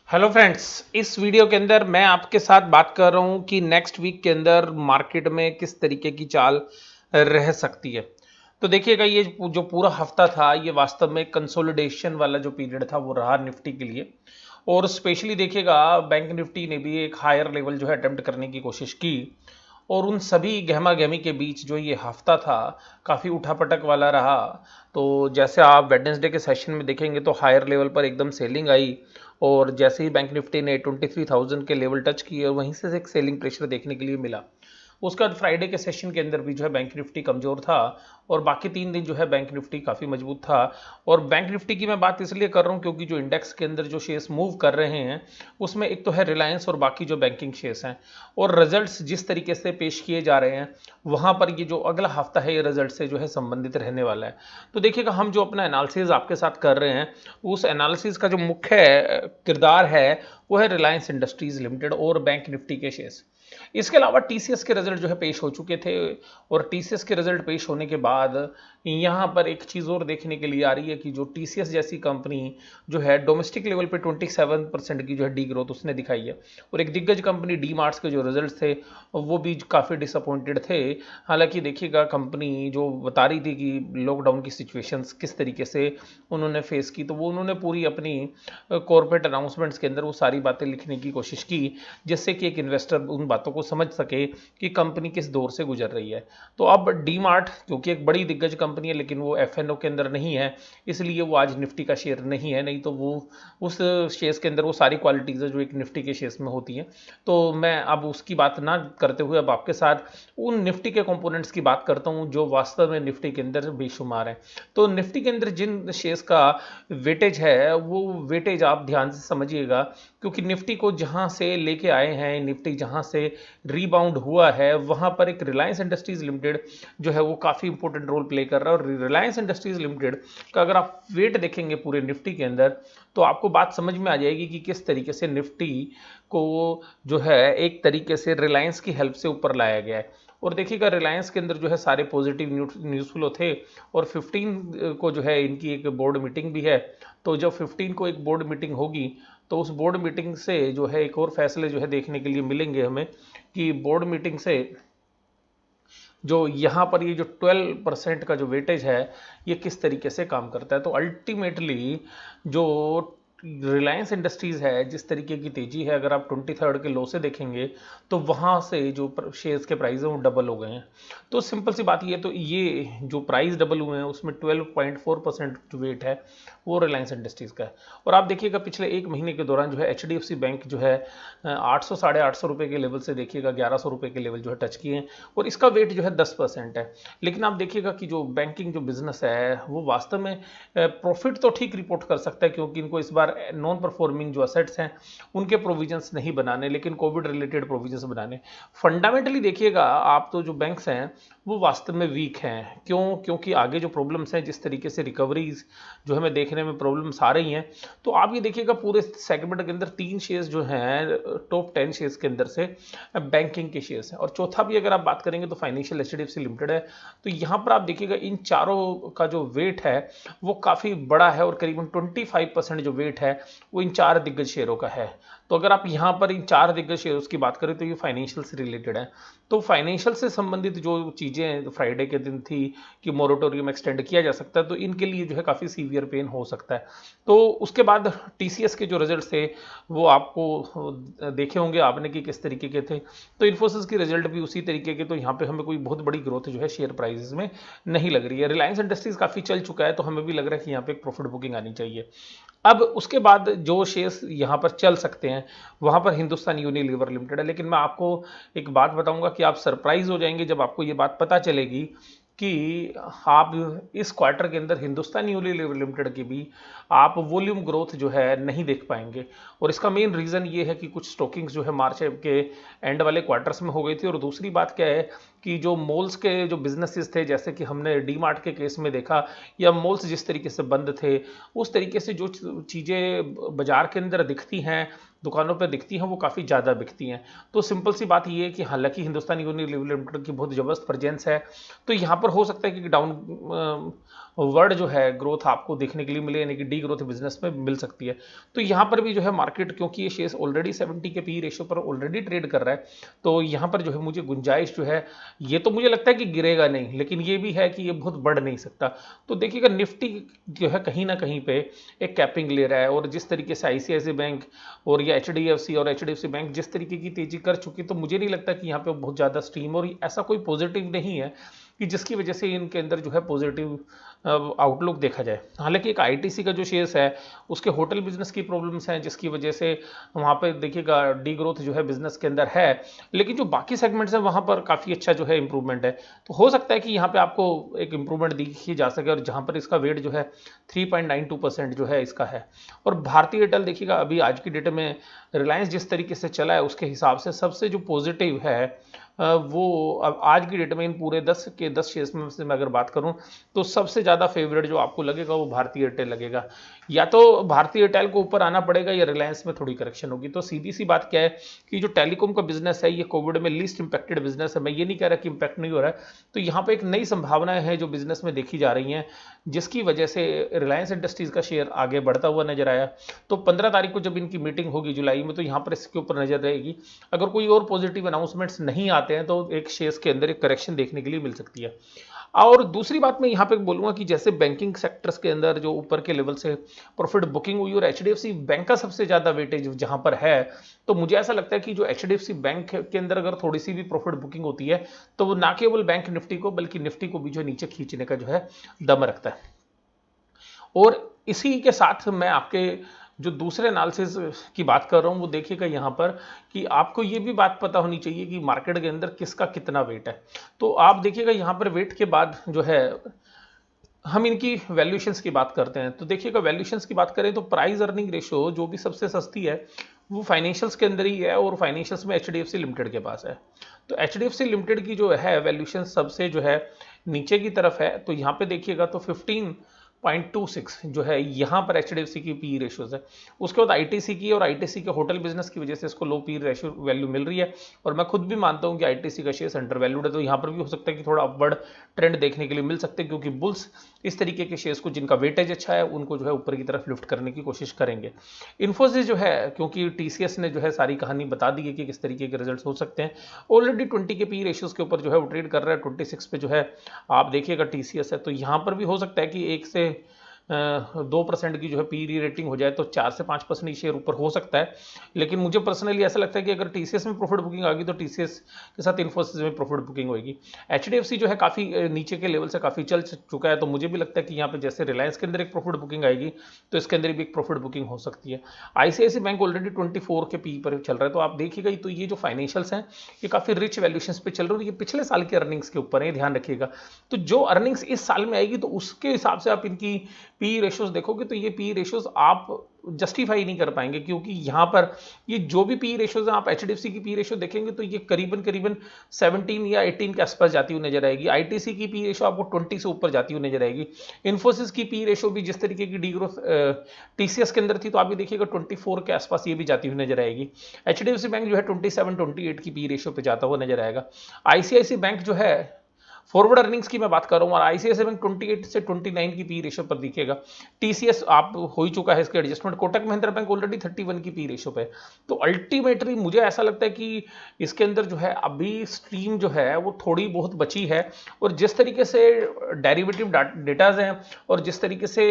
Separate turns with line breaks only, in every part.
Hello friends. इस video के अंदर मैं आपके साथ बात कर रहा हूं कि नेक्स्ट वीक के अंदर मार्केट में किस तरीके की चाल रह सकती है। तो देखिएगा, ये जो पूरा हफ्ता था ये वास्तव में कंसोलिडेशन वाला जो पीरियड था वो रहा निफ्टी के लिए। और स्पेशली देखिएगा, बैंक निफ्टी ने भी एक हायर लेवल जो है अटेम्प्ट करने की कोशिश की। और उन सभी गहमा गहमी के बीच जो ये हफ्ता था काफ़ी उठापटक वाला रहा। तो जैसे आप वेडनेसडे के सेशन में देखेंगे तो हायर लेवल पर एकदम सेलिंग आई। और जैसे ही बैंक निफ्टी ने 23,000 के लेवल टच किए, वहीं से एक सेलिंग प्रेशर देखने के लिए मिला। उसके बाद फ्राइडे के सेशन के अंदर भी जो है बैंक निफ्टी कमजोर था। और बाकी 3 दिन जो है बैंक निफ्टी काफ़ी मजबूत था। और बैंक निफ्टी की मैं बात इसलिए कर रहा हूँ क्योंकि जो इंडेक्स के अंदर जो शेयर्स मूव कर रहे हैं उसमें एक तो है रिलायंस और बाकी जो बैंकिंग शेयर्स हैं। और रिजल्ट्स जिस तरीके से पेश किए जा रहे हैं वहाँ पर ये जो अगला हफ्ता है ये रिजल्ट से जो है संबंधित रहने वाला है। तो देखिएगा, हम जो अपना एनालिसिस आपके साथ कर रहे हैं उस एनालिसिस का जो मुख्य किरदार है वो है रिलायंस इंडस्ट्रीज लिमिटेड और बैंक निफ्टी के शेयर्स। इसके अलावा टीसीएस के रिजल्ट जो है पेश हो चुके थे। और टीसीएस के रिजल्ट पेश होने के बाद यहाँ पर एक चीज़ और देखने के लिए आ रही है कि जो टीसीएस जैसी कंपनी जो है डोमेस्टिक लेवल पे 27% की जो है डी ग्रोथ उसने दिखाई है। और एक दिग्गज कंपनी डी मार्ट्स के जो रिजल्ट थे वो भी काफ़ी डिसअपॉइंटेड थे। हालांकि देखिएगा, कंपनी जो बता रही थी कि लॉकडाउन की सिचुएशंस किस तरीके से उन्होंने फेस की, तो वो उन्होंने पूरी अपनी कॉर्पोरेट अनाउंसमेंट्स के अंदर वो सारी बातें लिखने की कोशिश की जिससे कि एक इन्वेस्टर उन बातों को समझ सके कि कंपनी किस दौर से गुजर रही है। तो अब डी मार्ट क्योंकि एक बड़ी दिग्गज कंपनी है लेकिन वो एफएनओ के अंदर नहीं है, इसलिए वो आज निफ्टी का शेयर नहीं है। नहीं तो वो उस शेयर्स के अंदर वो सारी क्वालिटीज़ है जो एक निफ्टी के शेयर्स में होती हैं। तो मैं अब उसकी बात ना करते हुए अब आपके साथ उन निफ्टी के कंपोनेंट्स की बात करता हूँ जो वास्तव में निफ्टी के अंदर बेशुमार हैं। तो निफ्टी के अंदर जिन शेयर्स का वेटेज है वो वेटेज आप ध्यान से समझिएगा, क्योंकि निफ्टी को जहां से लेके आए हैं, निफ्टी जहां से रीबाउंड हुआ है वहां पर एक रिलायंस इंडस्ट्रीज लिमिटेड जो है वो काफ़ी इंपॉर्टेंट रोल प्ले कर रहा है। और रिलायंस इंडस्ट्रीज लिमिटेड का अगर आप वेट देखेंगे पूरे निफ्टी के अंदर तो आपको बात समझ में आ जाएगी कि किस तरीके से निफ्टी को जो है एक तरीके से रिलायंस की हेल्प से ऊपर लाया गया है। और देखिएगा, रिलायंस के अंदर जो है सारे पॉजिटिव न्यूज़ फ्लो थे। और 15 को जो है इनकी एक बोर्ड मीटिंग भी है। तो जब 15 को एक बोर्ड मीटिंग होगी तो उस बोर्ड मीटिंग से जो है एक और फैसले जो है देखने के लिए मिलेंगे हमें कि बोर्ड मीटिंग से जो यहाँ पर ये जो 12% का जो वेटेज है ये किस तरीके से काम करता है। तो अल्टीमेटली जो रिलायंस इंडस्ट्रीज है, जिस तरीके की तेजी है, अगर आप 23rd के लो से देखेंगे तो वहाँ से जो शेयर्स के प्राइस हैं वो डबल हो गए हैं। तो सिंपल सी बात ये, तो ये जो प्राइस डबल हुए हैं उसमें 12.4% जो वेट है वो रिलायंस इंडस्ट्रीज का है। और आप देखिएगा पिछले एक महीने के दौरान जो है एचडीएफसी बैंक जो है 800 850 रुपये के लेवल से देखिएगा 1100 रुपये के लेवल जो है टच किए हैं। और इसका वेट जो है 10% है। लेकिन आप देखिएगा कि जो बैंकिंग जो बिजनेस है वो वास्तव में प्रॉफिट तो ठीक रिपोर्ट कर सकता है क्योंकि इनको इस बार नॉन परफॉर्मिंग जो असेट्स हैं उनके प्रोविजंस नहीं बनाने, लेकिन कोविड रिलेटेड प्रोविजंस बनाने। फंडामेंटली देखिएगा आप, तो जो बैंक्स हैं वो वास्तव में वीक हैं। क्यों? क्योंकि आगे जो प्रॉब्लम्स हैं, जिस तरीके से रिकवरीज जो हमें देखने में प्रॉब्लम्स आ रही हैं, तो आप ये देखिएगा पूरे सेगमेंट के अंदर 3 शेयर्स जो हैं टॉप 10 शेयर्स के अंदर से बैंकिंग के शेयर्स हैं। और चौथा भी अगर आप बात करेंगे तो फाइनेंशियल एचडीएफसी लिमिटेड है। तो यहाँ पर आप देखिएगा इन चारों का जो वेट है वो काफ़ी बड़ा है और करीबन 25% जो वेट है वो इन 4 दिग्गज शेयरों का है। तो अगर आप यहाँ पर इन 4 दिग्गज शेयर्स की बात करें तो ये फाइनेंशियल से रिलेटेड है। तो फाइनेंशियल से संबंधित जो चीज़ें फ्राइडे के दिन थी कि मोरेटोरियम एक्सटेंड किया जा सकता है, तो इनके लिए जो है काफ़ी सीवियर पेन हो सकता है। तो उसके बाद टीसीएस के जो रिजल्ट थे वो आपको देखे होंगे आपने कि किस तरीके के थे। तो इन्फोसिस की रिजल्ट भी उसी तरीके के। तो यहाँ पे हमें कोई बहुत बड़ी ग्रोथ जो है शेयर प्राइसेस में नहीं लग रही है। रिलायंस इंडस्ट्रीज काफ़ी चल चुका है तो हमें भी लग रहा है कि यहाँ पे एक प्रॉफिट बुकिंग आनी चाहिए। अब उसके बाद जो शेयर्स यहाँ पर चल सकते हैं वहाँ पर हिंदुस्तान यूनिलीवर लिमिटेड है। लेकिन मैं आपको एक बात बताऊंगा कि आप सरप्राइज हो जाएंगे जब आपको ये बात पता चलेगी कि आप इस क्वार्टर के अंदर हिंदुस्तान यूनिलीवर लिमिटेड की भी आप वॉल्यूम ग्रोथ जो है नहीं देख पाएंगे। और इसका मेन रीज़न ये है कि कुछ स्टॉकिंग्स जो है मार्च के एंड वाले क्वार्टर्स में हो गई थी। और दूसरी बात क्या है कि जो मॉल्स के जो बिजनेसेस थे, जैसे कि हमने डी मार्ट के केस में देखा, या मॉल्स जिस तरीके से बंद थे उस तरीके से जो चीज़ें बाजार के अंदर दिखती हैं, दुकानों पर दिखती हैं, वो काफ़ी ज़्यादा बिकती हैं। तो सिंपल सी बात ये है कि हालांकि हिंदुस्तान यूनिलीवर लिमिटेड की बहुत ज़बरदस्त प्रेजेंस है, तो यहाँ पर हो सकता है कि डाउन वर्ड जो है ग्रोथ आपको देखने के लिए मिले, यानी कि डी ग्रोथ बिजनेस में मिल सकती है। तो यहाँ पर भी जो है मार्केट, क्योंकि ये शेयर्स ऑलरेडी 70 के पी रेशियो पर ऑलरेडी ट्रेड कर रहा है, तो यहाँ पर जो है मुझे गुंजाइश जो है, ये तो मुझे लगता है कि गिरेगा नहीं, लेकिन ये भी है कि ये बहुत बढ़ नहीं सकता। तो देखिएगा निफ्टी जो है कहीं ना कहीं पे एक कैपिंग ले रहा है, और जिस तरीके से आईसीआईसी बैंक और या एचडीएफसी और एचडीएफसी बैंक जिस तरीके की तेजी कर चुकी, तो मुझे नहीं लगता कि यहाँ पे बहुत ज़्यादा स्ट्रीम और ऐसा कोई पॉजिटिव नहीं है कि जिसकी वजह से इनके अंदर जो है पॉजिटिव आउटलुक देखा जाए। हालांकि एक आईटीसी का जो शेयर्स है उसके होटल बिजनेस की प्रॉब्लम्स हैं, जिसकी वजह से वहाँ पे देखिएगा डी ग्रोथ जो है बिजनेस के अंदर है, लेकिन जो बाकी सेगमेंट्स हैं वहाँ पर काफ़ी अच्छा जो है इंप्रूवमेंट है। तो हो सकता है कि यहाँ पे आपको एक इंप्रूवमेंट दिखी जा सके, और जहाँ पर इसका वेट जो है 3.92% जो है इसका है। और भारतीय एयरटेल देखिएगा अभी आज की डेट में रिलायंस जिस तरीके से चला है उसके हिसाब से सबसे जो पॉजिटिव है वो अब आज की डेट में इन पूरे 10 शेयर्स में से मैं अगर बात करूं, तो सबसे ज़्यादा फेवरेट जो आपको लगेगा वो भारतीय एयरटेल लगेगा। या तो भारतीय एयरटेल को ऊपर आना पड़ेगा या रिलायंस में थोड़ी करेक्शन होगी। तो सीधी सी बात क्या है कि जो टेलीकॉम का बिजनेस है ये कोविड में लीस्ट इंपैक्टेड बिजनेस है। मैं ये नहीं कह रहा कि इंपैक्ट नहीं हो रहा है, तो यहाँ पे एक नई संभावनाएं हैं जो बिजनेस में देखी जा रही हैं, जिसकी वजह से रिलायंस इंडस्ट्रीज का शेयर आगे बढ़ता हुआ नजर आया। तो 15 तारीख को जब इनकी मीटिंग होगी जुलाई में, तो यहाँ पर इसके ऊपर नजर रहेगी। अगर कोई और पॉजिटिव अनाउंसमेंट्स नहीं आते हैं तो एक शेयर्स के अंदर एक करेक्शन देखने के लिए मिल सकती है। और दूसरी बात मैं यहाँ पे बोलूंगा कि जैसे बैंकिंग सेक्टर्स के अंदर जो ऊपर के लेवल से प्रॉफिट बुकिंग हुई, और एचडीएफसी बैंक का सबसे ज्यादा वेटेज जहां पर है, तो मुझे ऐसा लगता है कि जो एचडीएफसी बैंक के अंदर अगर थोड़ी सी भी प्रॉफिट बुकिंग होती है, तो वो ना केवल बैंक निफ्टी को बल्कि निफ्टी को भी जो नीचे खींचने का जो है दम रखता है। और इसी के साथ मैं आपके जो दूसरे एनालिसिस की बात कर रहा हूं वो देखिएगा यहाँ पर कि आपको ये भी बात पता होनी चाहिए कि मार्केट के अंदर किसका कितना वेट है। तो आप देखिएगा यहाँ पर वेट के बाद जो है हम इनकी वैल्यूएशंस की बात करते हैं। तो देखिएगा वैल्यूएशंस की बात करें तो प्राइस अर्निंग रेशियो जो भी सबसे सस्ती है वो फाइनेंशियल्स के अंदर ही है, और फाइनेंशियल्स में एचडीएफसी लिमिटेड के पास है। तो एचडीएफसी लिमिटेड की जो है वैल्यूएशन सबसे जो है नीचे की तरफ है। तो यहाँ पे देखिएगा तो 15.26 जो है यहाँ पर एचडीएफसी की पी रेशियोज है। उसके बाद आईटीसी की, और आईटीसी के होटल बिजनेस की वजह से इसको लो पी रेशियो वैल्यू मिल रही है, और मैं खुद भी मानता हूँ कि आईटीसी का शेयर अंडर वैल्यूड है। तो यहाँ पर भी हो सकता है कि थोड़ा अपवर्ड ट्रेंड देखने के लिए मिल सकते हैं, क्योंकि बुल्स इस तरीके के शेयर्स को जिनका वेटेज अच्छा है उनको जो है ऊपर की तरफ लिफ्ट करने की कोशिश करेंगे। इन्फोसिस जो है, क्योंकि टीसीएस ने जो है सारी कहानी बता दी है कि किस तरीके के रिजल्ट हो सकते हैं, ऑलरेडी 20 के पी रेशियोज के ऊपर जो है वो ट्रेड कर रहा है। 26 पे जो है आप देखिएगा टीसीएस है, तो यहाँ पर भी हो सकता है कि 1 से 2% की जो है पी रेटिंग हो जाए, तो 4 से 5% शेयर ऊपर हो सकता है। लेकिन मुझे पर्सनली ऐसा लगता है कि अगर टीसीएस में प्रॉफिट बुकिंग आ गई तो टीसीएस के साथ इन्फोसिस में प्रॉफिट बुकिंग होगी। एचडीएफसी जो है काफ़ी नीचे के लेवल से काफ़ी चल चुका है, तो मुझे भी लगता है कि यहाँ पे जैसे रिलायंस के अंदर एक प्रॉफिट बुकिंग आएगी, तो इसके अंदर भी एक प्रॉफिट बुकिंग हो सकती है। आईसीआईसी बैंक ऑलरेडी 24 के पी पर चल रहा है, तो आप देखिएगा तो ये जो फाइनेंशियल्स हैं ये काफ़ी रिच वैल्यूएशंस पे चल रहे हैं, ये पिछले साल के अर्निंग्स के ऊपर है, ध्यान रखिएगा। तो जो अर्निंग्स इस साल में आएगी तो उसके हिसाब से आप इनकी पी रेशियोज देखोगे, तो ये पी रेशियोज आप जस्टिफाई नहीं कर पाएंगे, क्योंकि यहां पर ये जो भी पी रेशियोज हैं, आप एचडीएफसी की पी रेशियो देखेंगे तो ये करीबन करीबन 17 या 18 के आसपास जाती हुई नजर आएगी। आईटीसी की पी रेशियो आपको 20 से ऊपर जाती हुई नजर आएगी। इन्फोसिस की पी रेशियो भी जिस तरीके की डी ग्रोथ टीसीएस के अंदर थी, तो आप भी देखिएगा 24 के आसपास ये भी जाती हुई नजर आएगी। एचडीएफसी बैंक जो है 27-28 की पी रेशियो पे जाता हुआ नजर आएगा। आईसीआईसी बैंक जो है फॉरवर्ड अर्निंग्स की मैं बात कर रहा हूं, और आईसीआईसी बैंक 28 से 29 की पी रेशियो पर दिखेगा। टीसीएस आप हो ही चुका है इसके adjustment. Kotak Mahindra bank already 31 की पी रेशियो पे। तो अल्टीमेटली मुझे ऐसा लगता है कि इसके अंदर जो है अभी स्ट्रीम जो है वो थोड़ी बहुत बची है, और जिस तरीके से डेरिवेटिव डेटाज हैं और जिस तरीके से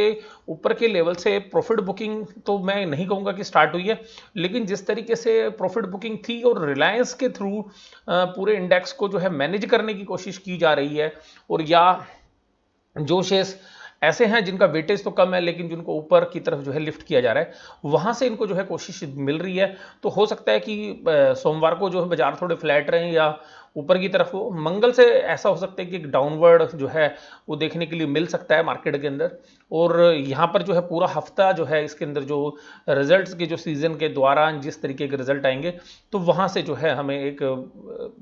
ऊपर के लेवल से प्रॉफिट बुकिंग, तो मैं नहीं कहूंगा कि स्टार्ट हुई है, लेकिन जिस तरीके से प्रॉफिट बुकिंग थी और रिलायंस के थ्रू पूरे इंडेक्स को जो है मैनेज करने की कोशिश की जा रही है, और या जो शेयर्स ऐसे हैं जिनका वेटेज तो कम है लेकिन जिनको ऊपर की तरफ जो है लिफ्ट किया जा रहा है, वहां से इनको जो है कोशिश मिल रही है। तो हो सकता है कि सोमवार को जो है बाजार थोड़े फ्लैट रहे या ऊपर की तरफ हो। मंगल से ऐसा हो सकता है कि एक डाउनवर्ड जो है वो देखने के लिए मिल सकता है मार्केट के अंदर। और यहाँ पर जो है पूरा हफ्ता जो है इसके अंदर जो रिजल्ट्स के जो सीजन के दौरान जिस तरीके के रिजल्ट आएंगे, तो वहाँ से जो है हमें एक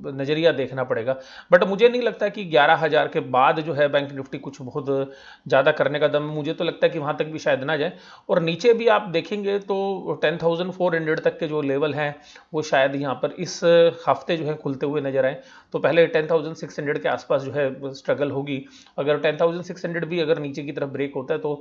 नज़रिया देखना पड़ेगा। बट मुझे नहीं लगता कि 11,000 के बाद जो है बैंक निफ्टी कुछ बहुत ज़्यादा करने का दम, मुझे तो लगता है कि वहाँ तक भी शायद ना जाए। और नीचे भी आप देखेंगे तो 10,400 तक के जो लेवल हैं वो शायद यहाँ पर इस हफ्ते जो है खुलते हुए नजर आए। तो पहले 10,600 के आसपास जो है स्ट्रगल होगी। अगर 10,600 भी अगर नीचे की तरफ ब्रेक होता है तो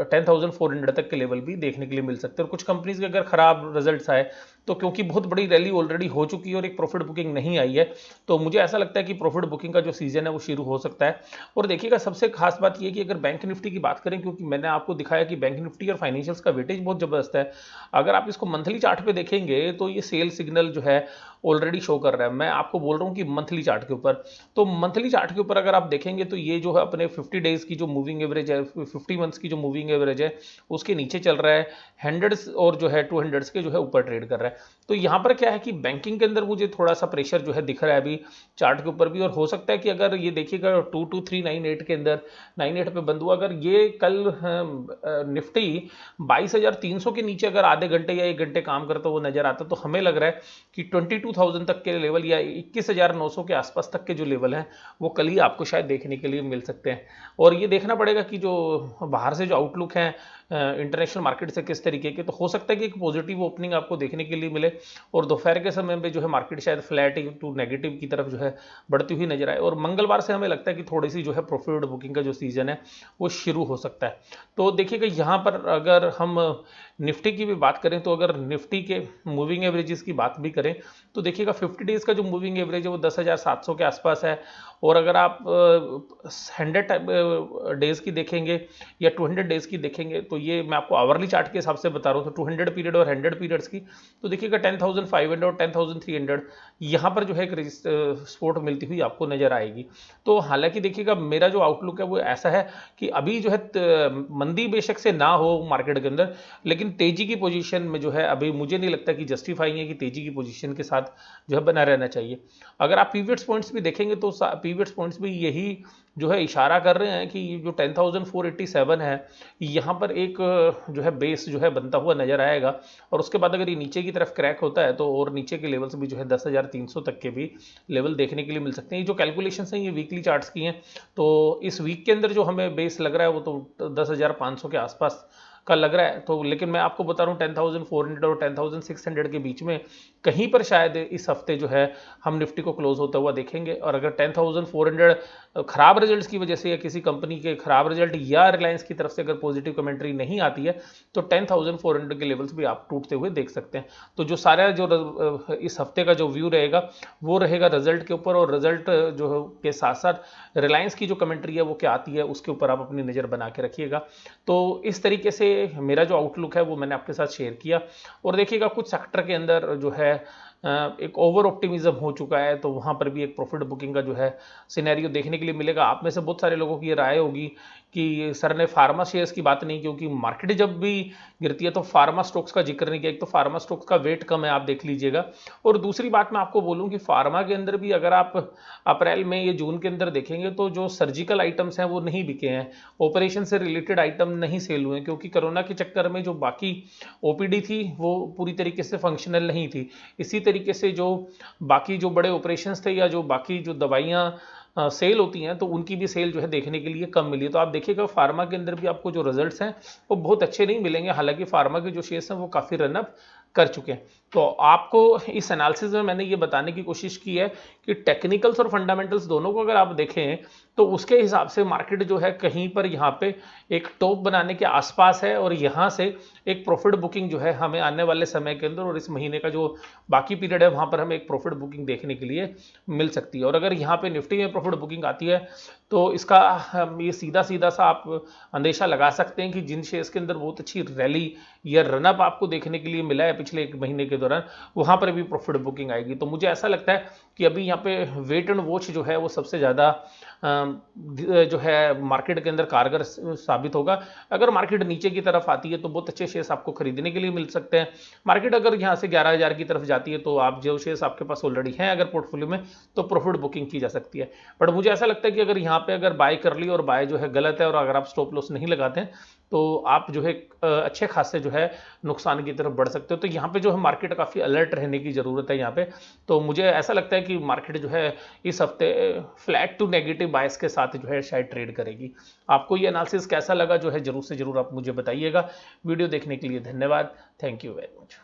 10,400 तक के लेवल भी देखने के लिए मिल सकते हैं। और कुछ कंपनीज के अगर खराब रिजल्ट्स आए तो क्योंकि बहुत बड़ी रैली ऑलरेडी हो चुकी है और एक प्रॉफिट बुकिंग नहीं आई है, तो मुझे ऐसा लगता है कि प्रॉफिट बुकिंग का जो सीजन है वो शुरू हो सकता है। और देखिएगा सबसे खास बात यह कि अगर बैंक निफ्टी की बात करें, क्योंकि मैंने आपको दिखाया कि बैंक निफ्टी और फाइनेंशियल्स का वेटेज बहुत जबरदस्त है, अगर आप इसको मंथली चार्ट पे देखेंगे तो ये सेल सिग्नल जो है ऑलरेडी शो कर रहा है। मैं आपको बोल रहा हूँ कि मंथली चार्ट के ऊपर, तो मंथली चार्ट के ऊपर अगर आप देखेंगे तो ये जो है अपने 50 डेज की जो मूविंग एवरेज है, 50 मंथ्स की जो मूविंग एवरेज है उसके नीचे चल रहा है, हंड्रेड्स और जो है 200 के जो है ऊपर ट्रेड कर रहा है। तो यहाँ पर क्या है कि बैंकिंग के अंदर मुझे थोड़ा सा प्रेशर जो है दिख रहा है अभी चार्ट के ऊपर भी। और हो सकता है कि अगर ये देखिएगा 22398 के अंदर 98 पे बंद हुआ, अगर ये कल निफ्टी 22,300 के नीचे अगर आधे घंटे या 1 घंटे काम करता हुआ नजर आता, तो हमें लग रहा है कि 22,000 तक के लेवल या 21,900 के आसपास तक के जो लेवल हैं वो कल ही आपको शायद देखने के लिए मिल सकते हैं। और ये देखना पड़ेगा कि जो बाहर से जो आउटलुक है इंटरनेशनल मार्केट से किस तरीके के, तो हो सकता है कि एक पॉजिटिव ओपनिंग आपको देखने के लिए मिले और दोपहर के समय में जो है मार्केट शायद फ्लैट टू नेगेटिव की तरफ जो है बढ़ती हुई नजर आए। और मंगलवार से हमें लगता है कि थोड़ी सी जो है प्रॉफिट बुकिंग का जो सीजन है वो शुरू हो सकता है। तो देखिएगा यहाँ पर अगर हम निफ्टी की भी बात करें, तो अगर निफ्टी के मूविंग एवरेजेस की बात भी करें तो देखिएगा 50 डेज का जो मूविंग एवरेज है वो 10,700 के आसपास है। और अगर आप 100 डेज की देखेंगे या 200 डेज की देखेंगे, तो ये मैं आपको आवरली चार्ट के हिसाब से बता रहा हूँ, तो 200 पीरियड और 100 पीरियड्स की तो देखिएगा 10,500 और 10,300 यहाँ पर जो है एक सपोर्ट मिलती हुई आपको नजर आएगी। तो हालांकि देखिएगा मेरा जो आउटलुक है वो ऐसा है कि अभी जो है मंदी बेशक से ना हो मार्केट के अंदर, लेकिन तेजी की पोजीशन में जो है अभी मुझे नहीं लगता कि जस्टिफाई है कि तेजी की पोजीशन के साथ जो है बना रहना चाहिए। अगर आप पीवियट्स पॉइंट्स भी देखेंगे तो पीवियट्स पॉइंट्स भी यही जो है इशारा कर रहे हैं कि जो 10,487 है यहाँ पर एक जो है बेस जो है बनता हुआ नजर आएगा। और उसके बाद अगर ये नीचे की तरफ क्रैक होता है तो और नीचे के लेवल्स भी जो है 10,300 तक के भी लेवल देखने के लिए मिल सकते हैं। ये जो कैलकुलेशंस हैं ये वीकली चार्ट्स की हैं, तो इस वीक के अंदर जो हमें बेस लग रहा है वो तो 10,500 के आसपास का लग रहा है। तो लेकिन मैं आपको बता रहा हूँ 10,400 और 10,600 के बीच में कहीं पर शायद इस हफ्ते जो है हम निफ्टी को क्लोज होता हुआ देखेंगे। और अगर 10,400 खराब रिजल्ट्स की वजह से या किसी कंपनी के खराब रिजल्ट या रिलायंस की तरफ से अगर पॉजिटिव कमेंट्री नहीं आती है तो 10,400 के लेवल्स भी आप टूटते हुए देख सकते हैं। तो जो सारा जो इस हफ्ते का जो व्यू रहेगा वो रहेगा रिजल्ट के ऊपर, और रिजल्ट जो के साथ साथ रिलायंस की जो कमेंट्री है वो क्या आती है उसके ऊपर आप अपनी नज़र बना के रखिएगा। तो इस तरीके से मेरा जो आउटलुक है वो मैंने आपके साथ शेयर किया। और देखिएगा कुछ सेक्टर के अंदर जो है एक ओवर ऑप्टिमिज्म हो चुका है, तो वहाँ पर भी एक प्रॉफिट बुकिंग का जो है सिनेरियो देखने के लिए मिलेगा। आप में से बहुत सारे लोगों की ये राय होगी कि सर ने फार्मा शेयर्स की बात नहीं, क्योंकि मार्केट जब भी गिरती है तो फार्मा स्टॉक्स का जिक्र नहीं किया। एक तो फार्मा स्टॉक्स का वेट कम है, आप देख लीजिएगा। और दूसरी बात मैं आपको बोलूं कि फार्मा के अंदर भी अगर आप अप्रैल में या जून के अंदर देखेंगे तो जो सर्जिकल आइटम्स हैं वो नहीं बिके हैं, ऑपरेशन से रिलेटेड आइटम नहीं सेल हुए, क्योंकि कोरोना के चक्कर में जो बाकी ओपीडी थी वो पूरी तरीके से फंक्शनल नहीं थी। इसी तरीके से जो बाकी जो बड़े ऑपरेशंस थे या जो बाकी जो दवाइयाँ सेल होती हैं तो उनकी भी सेल जो है देखने के लिए कम मिली है। तो आप देखिएगा फार्मा के अंदर भी आपको जो रिजल्ट्स हैं वो बहुत अच्छे नहीं मिलेंगे, हालांकि फार्मा के जो शेयर्स हैं वो काफ़ी रनअप कर चुके हैं। तो आपको इस एनालिसिस में मैंने ये बताने की कोशिश की है कि टेक्निकल्स और फंडामेंटल्स दोनों को अगर आप देखें तो उसके हिसाब से मार्केट जो है कहीं पर यहाँ पे एक टॉप बनाने के आसपास है, और यहाँ से एक प्रॉफिट बुकिंग जो है हमें आने वाले समय के अंदर और इस महीने का जो बाकी पीरियड है वहाँ पर हमें एक प्रॉफिट बुकिंग देखने के लिए मिल सकती है। और अगर यहाँ पे निफ्टी में प्रॉफिट बुकिंग आती है तो इसका हम ये सीधा सीधा सा आप अंदेशा लगा सकते हैं कि जिन शेयर्स के अंदर बहुत अच्छी रैली या रनअप आपको देखने के लिए मिला है पिछले 1 महीने के दौरान, वहाँ पर भी प्रॉफिट बुकिंग आएगी। तो मुझे ऐसा लगता है कि अभी यहाँ पे वेट एंड वॉच जो है वो सबसे ज़्यादा जो है मार्केट के अंदर कारगर साबित होगा। अगर मार्केट नीचे की तरफ आती है तो बहुत अच्छे शेयर्स आपको खरीदने के लिए मिल सकते हैं। मार्केट अगर यहाँ से 11,000 की तरफ जाती है तो आप जो शेयर्स आपके पास ऑलरेडी हैं अगर पोर्टफोलियो में, तो प्रॉफिट बुकिंग की जा सकती है। बट मुझे ऐसा लगता है कि अगर यहाँ पे अगर बाय कर ली और बाय जो है गलत है और अगर आप स्टॉप लॉस नहीं लगाते हैं तो आप जो है अच्छे खासे जो है नुकसान की तरफ बढ़ सकते हो। तो यहाँ पे जो है मार्केट काफ़ी अलर्ट रहने की ज़रूरत है यहाँ पे। तो मुझे ऐसा लगता है कि मार्केट जो है इस हफ्ते फ्लैट टू नेगेटिव बायस के साथ जो है शायद ट्रेड करेगी। आपको ये एनालिसिस कैसा लगा जो है जरूर से जरूर आप मुझे बताइएगा। वीडियो देखने के लिए धन्यवाद। Thank you very much.